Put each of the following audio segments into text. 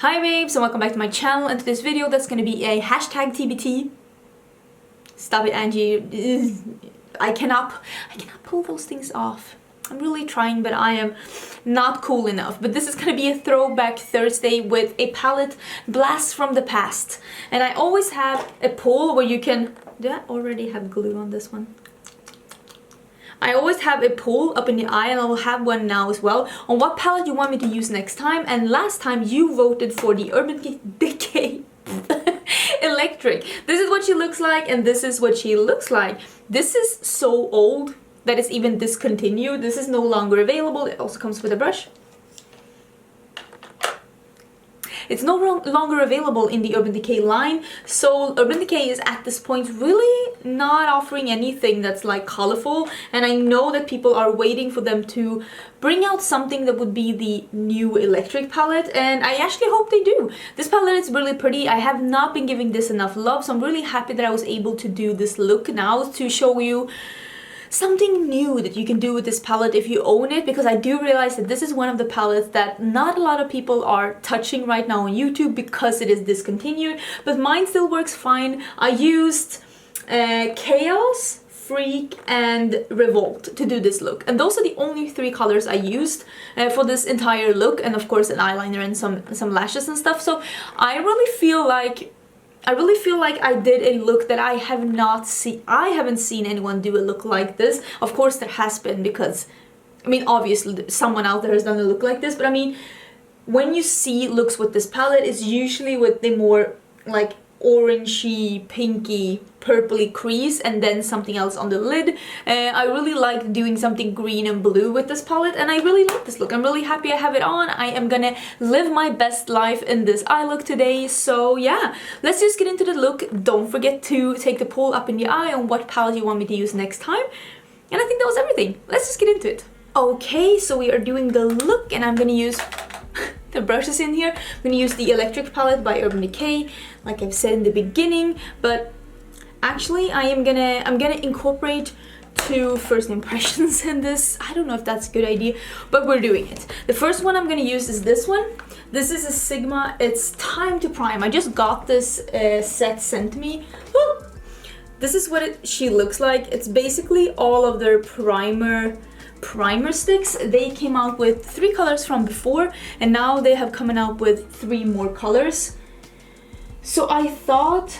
Hi babes and welcome back to my channel, and today's video that's gonna be a hashtag TBT. Stop it, Angie. I cannot pull those things off. I'm really trying, but I am not cool enough. But this is gonna be a throwback Thursday with a palette blast from the past. And I always have a poll where you can... Do I already have glue on this one? I always have a poll up in the eye, and I will have one now as well, on what palette you want me to use next time. And last time you voted for the Urban Decay Electric. This is what she looks like, and this is what she looks like. This is so old that it's even discontinued. This is no longer available. It also comes with a brush. It's no longer available in the Urban Decay line, so Urban Decay is at this point really not offering anything that's like colorful, and I know that people are waiting for them to bring out something that would be the new electric palette, and I actually hope they do. This palette is really pretty. I have not been giving this enough love, so I'm really happy that I was able to do this look now to show you something new that you can do with this palette if you own it, because I do realize that this is one of the palettes that not a lot of people are touching right now on YouTube because it is discontinued, but mine still works fine. I used Chaos, Freak and Revolt to do this look, and those are the only three colors I used for this entire look, and of course an eyeliner and some lashes and stuff. So I really feel like I did a look that I haven't seen anyone do a look like this. Of course there has been, because I mean obviously someone out there has done a look like this, but I mean when you see looks with this palette, it's usually with the more like orangey, pinky, purpley crease and then something else on the lid. I really like doing something green and blue with this palette, and I really like this look. I'm really happy I have it on. I am gonna live my best life in this eye look today. So yeah, let's just get into the look. Don't forget to take the poll up in the eye on what palette you want me to use next time. And I think that was everything. Let's just get into it. Okay, so we are doing the look, and I'm gonna use the brushes in here. I'm gonna use the Electric palette by Urban Decay, like I've said in the beginning, but actually I'm gonna incorporate two first impressions in this. I don't know if that's a good idea, but we're doing it. The first one I'm gonna use is this one. This is a Sigma. It's Time to Prime. I just got this set sent to me. This is what she looks like. It's basically all of their primer sticks. They came out with 3 colors from before, and now they have come out with 3 more colors. So I thought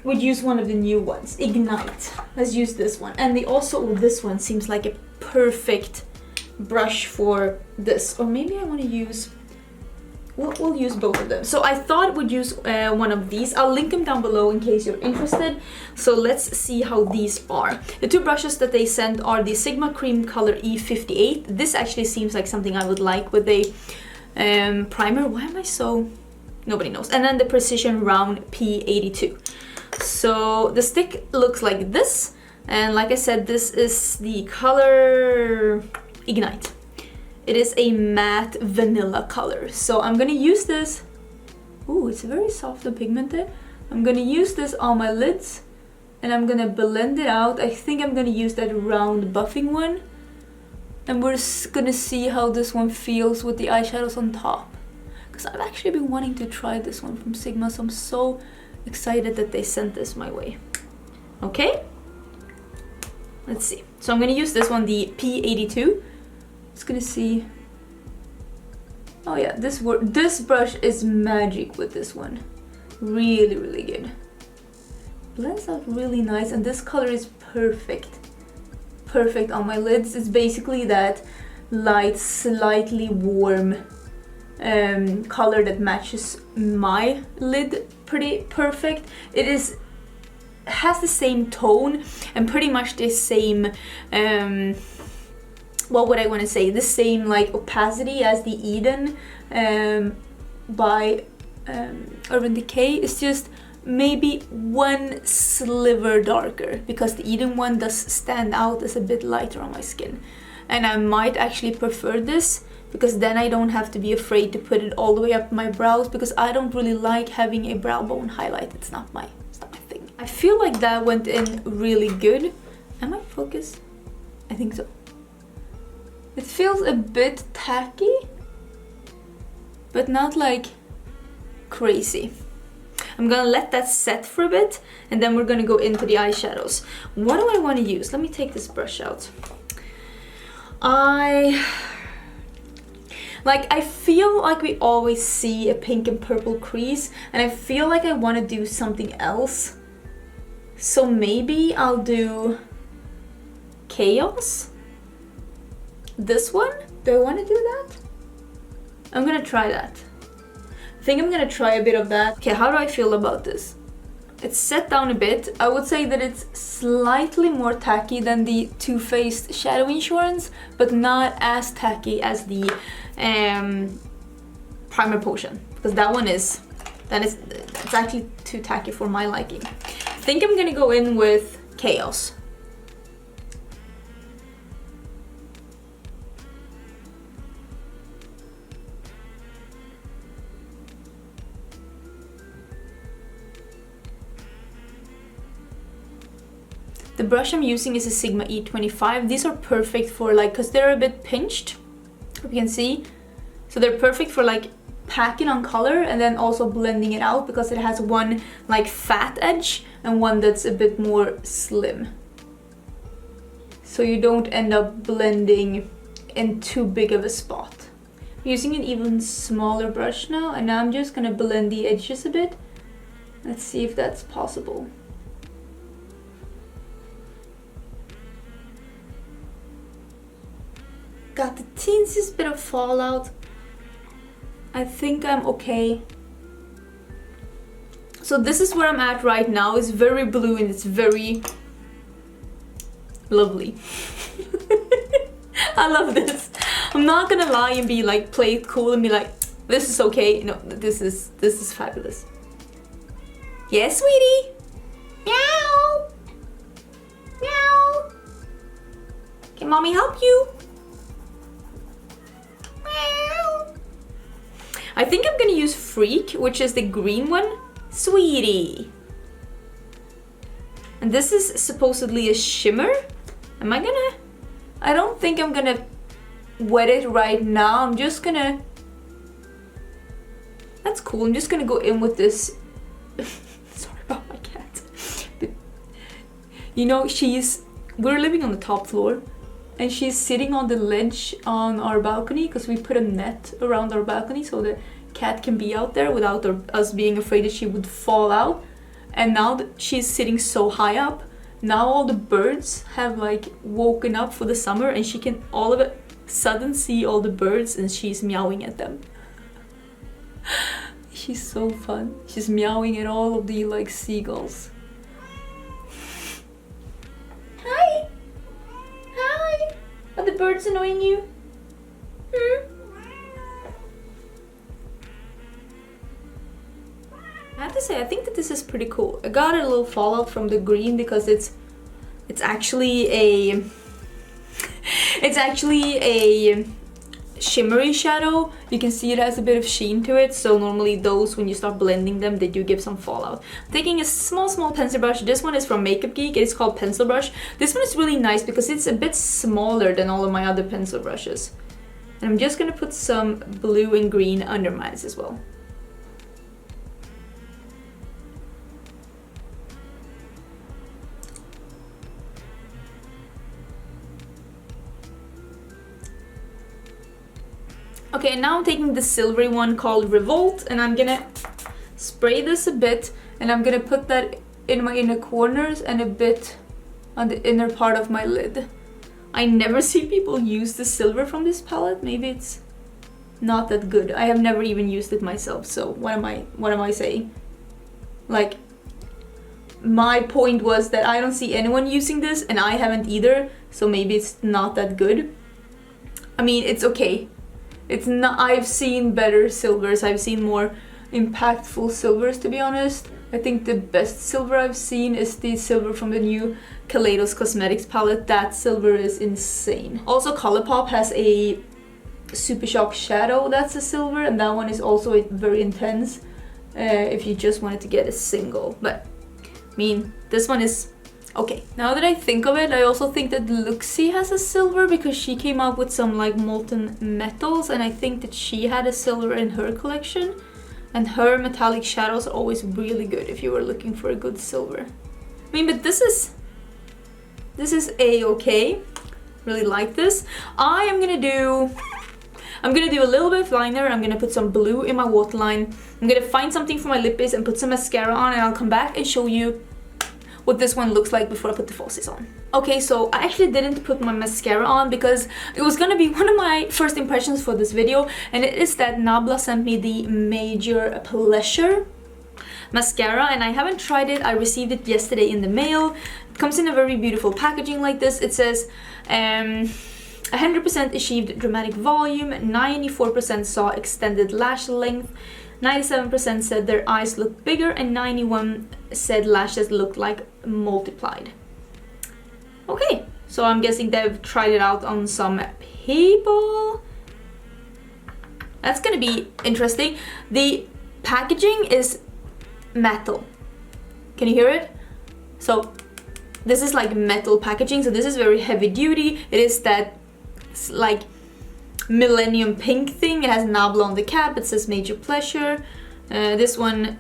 we'd use one of the new ones, Ignite. Let's use this one. And this one seems like a perfect brush for this. Or maybe I want to use, we'll use both of them. So I thought we'd use one of these. I'll link them down below in case you're interested. So let's see how these are. The 2 brushes that they sent are the Sigma Cream Color E58. This actually seems like something I would like with a primer. Why am I so... Nobody knows. And then the Precision Round P82. So the stick looks like this. And like I said, this is the color Ignite. It is a matte vanilla color. So I'm gonna use this. Ooh, it's very soft and pigmented. I'm gonna use this on my lids, and I'm gonna blend it out. I think I'm gonna use that round buffing one. And we're gonna see how this one feels with the eyeshadows on top. Because I've actually been wanting to try this one from Sigma, so I'm so excited that they sent this my way. Okay? Let's see. So I'm gonna use this one, the P82. Just gonna see. Oh yeah, this brush is magic with this one. Really, really good. Blends out really nice, and this color is perfect. Perfect on my lids. It's basically that light, slightly warm color that matches my lid pretty perfect. It has the same tone and pretty much the same what would I want to say, the same like opacity as the Eden by Urban Decay. It's just maybe one sliver darker, because the Eden one does stand out as a bit lighter on my skin, and I might actually prefer this, because then I don't have to be afraid to put it all the way up my brows, because I don't really like having a brow bone highlight. It's not my thing. I feel like that went in really good. Am I focused? I think so. It feels a bit tacky, but not like crazy. I'm gonna let that set for a bit, and then we're gonna go into the eyeshadows. What do I want to use? Let me take this brush out. I feel like we always see a pink and purple crease, and I feel like I want to do something else. So maybe I'll do Chaos. This one? Do I want to do that? I'm gonna try that. I think I'm gonna try a bit of that. Okay, how do I feel about this? It's set down a bit. I would say that it's slightly more tacky than the Too Faced Shadow Insurance, but not as tacky as the Primer Potion, because it's actually too tacky for my liking. I think I'm gonna go in with Chaos. The brush I'm using is a Sigma E25. These are perfect for like, cause they're a bit pinched, you can see. So they're perfect for like packing on color and then also blending it out, because it has one like fat edge and one that's a bit more slim. So you don't end up blending in too big of a spot. I'm using an even smaller brush now, and now I'm just gonna blend the edges a bit. Let's see if that's possible. Got the teensiest bit of fallout. I think I'm okay. So this is where I'm at right now. It's very blue and it's very lovely. I love this. I'm not gonna lie and be like, play it cool and be like, this is okay. No, this is fabulous. Yes, sweetie. Meow. Meow. Can mommy help you? I think I'm gonna use Freak, which is the green one. Sweetie. And this is supposedly a shimmer. I don't think I'm gonna wet it right now. I'm just gonna... That's cool. I'm just gonna go in with this. Sorry about my cat. But, you know, we're living on the top floor. And she's sitting on the ledge on our balcony, because we put a net around our balcony so the cat can be out there without us being afraid that she would fall out. And now that she's sitting so high up, now all the birds have like woken up for the summer, and she can all of a sudden see all the birds, and she's meowing at them. She's so fun. She's meowing at all of the like seagulls. Hi! Hi! Are the birds annoying you? I have to say, I think that this is pretty cool. I got a little fallout from the green because it's actually a shimmery shadow. You can see it has a bit of sheen to it, so normally those, when you start blending them, they do give some fallout. I'm taking a small pencil brush. This one is from Makeup Geek. It is called Pencil Brush. This one is really nice because it's a bit smaller than all of my other pencil brushes. And I'm just gonna put some blue and green under mine as well. Okay, now I'm taking the silvery one called Revolt, and I'm gonna spray this a bit, and I'm gonna put that in my inner corners and a bit on the inner part of my lid. I never see people use the silver from this palette. Maybe it's not that good. I have never even used it myself, so what am I saying? Like, my point was that I don't see anyone using this, and I haven't either, so maybe it's not that good. I mean, it's okay. It's not. I've seen better silvers. I've seen more impactful silvers, to be honest. I think the best silver I've seen is the silver from the new Kaleidos Cosmetics palette. That silver is insane. Also, Colourpop has a Super Shock shadow that's a silver, and that one is also very intense if you just wanted to get a single. But I mean, this one is okay. Now that I think of it, I also think that Luxie has a silver because she came out with some like molten metals, and I think that she had a silver in her collection. And her metallic shadows are always really good if you were looking for a good silver. I mean, but this is a-okay. Really like this. I'm gonna do a little bit of liner. I'm gonna put some blue in my waterline. I'm gonna find something for my lip base and put some mascara on, and I'll come back and show you what this one looks like before I put the falsies on. Okay, so I actually didn't put my mascara on because it was gonna be one of my first impressions for this video, and it is that Nabla sent me the Major Pleasure mascara, and I haven't tried it. I received it yesterday in the mail. It comes in a very beautiful packaging like this. It says 100% achieved dramatic volume, 94% saw extended lash length, 97% said their eyes looked bigger, and 91 said lashes looked like multiplied. Okay, so I'm guessing they've tried it out on some people. That's gonna be interesting. The packaging is metal. Can you hear it? So this is like metal packaging, so this is very heavy duty. It is that like millennium pink thing. It has Nabla on the cap. It says Major Pleasure. This one,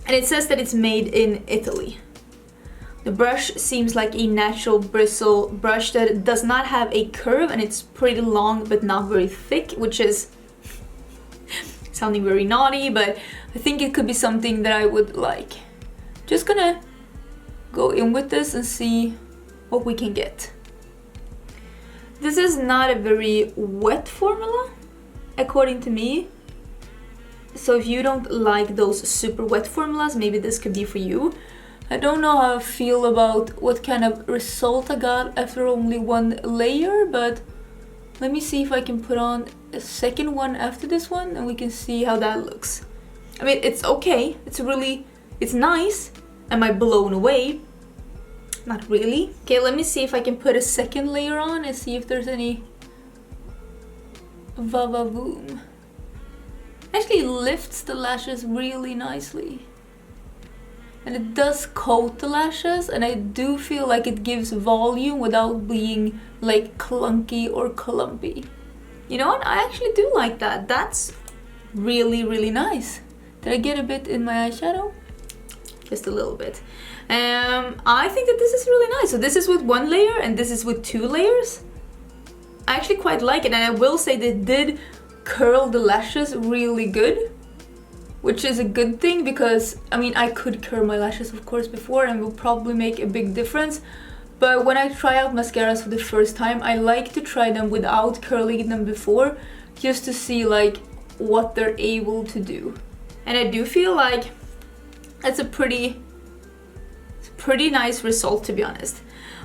and it says that it's made in Italy. The brush seems like a natural bristle brush that does not have a curve, and it's pretty long but not very thick, which is sounding very naughty, but I think it could be something that I would like. Just gonna go in with this and see what we can get. This is not a very wet formula, according to me. So if you don't like those super wet formulas, maybe this could be for you. I don't know how I feel about what kind of result I got after only one layer, but let me see if I can put on a second one after this one and we can see how that looks. I mean, it's okay. It's nice. Am I blown away? Not really. Okay, let me see if I can put a second layer on and see if there's any va-va-voom. Actually lifts the lashes really nicely. And it does coat the lashes, and I do feel like it gives volume without being like clunky or clumpy. You know what? I actually do like that. That's really, really nice. Did I get a bit in my eyeshadow? Just a little bit. I think that this is really nice. So this is with one layer and this is with two layers. I actually quite like it, and I will say they did curl the lashes really good, which is a good thing because, I mean, I could curl my lashes of course before and will probably make a big difference. But when I try out mascaras for the first time, I like to try them without curling them before, just to see like what they're able to do. And I do feel like that's a pretty nice result, to be honest.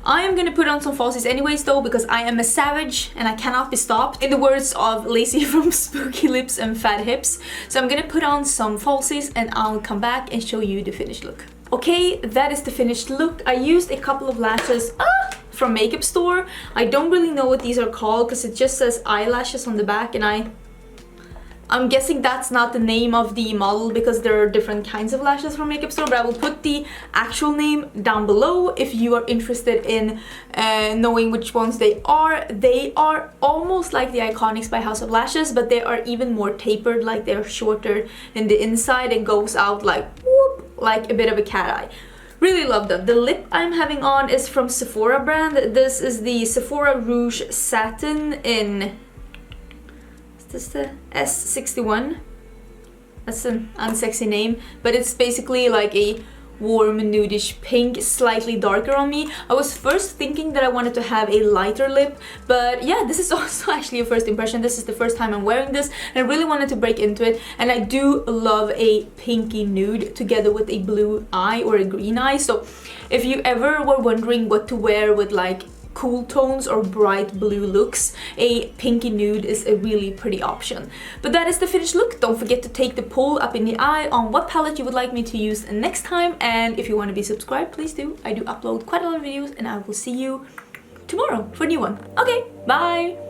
I am gonna put on some falsies anyways though, because I am a savage and I cannot be stopped, in the words of Lacey from Spooky Lips and Fat Hips. So I'm gonna put on some falsies and I'll come back and show you the finished look. Okay, that is the finished look. I used a couple of lashes from Makeup Store. I don't really know what these are called because it just says eyelashes on the back, and I'm guessing that's not the name of the model because there are different kinds of lashes from Makeup Store, but I will put the actual name down below if you are interested in knowing which ones they are. They are almost like the Iconics by House of Lashes, but they are even more tapered, like they're shorter in the inside and goes out like whoop, like a bit of a cat eye. Really love them. The lip I'm having on is from Sephora brand. This is the Sephora Rouge Satin in... This is the S61. That's an unsexy name, but it's basically like a warm nudish pink, slightly darker on me. I was first thinking that I wanted to have a lighter lip, but yeah, this is also actually a first impression. This is the first time I'm wearing this, and I really wanted to break into it. And I do love a pinky nude together with a blue eye or a green eye. So if you ever were wondering what to wear with like cool tones or bright blue looks, a pinky nude is a really pretty option. But that is the finished look. Don't forget to take the poll up in the eye on what palette you would like me to use next time, and if you want to be subscribed, please do. I do upload quite a lot of videos, and I will see you tomorrow for a new one. Okay, bye!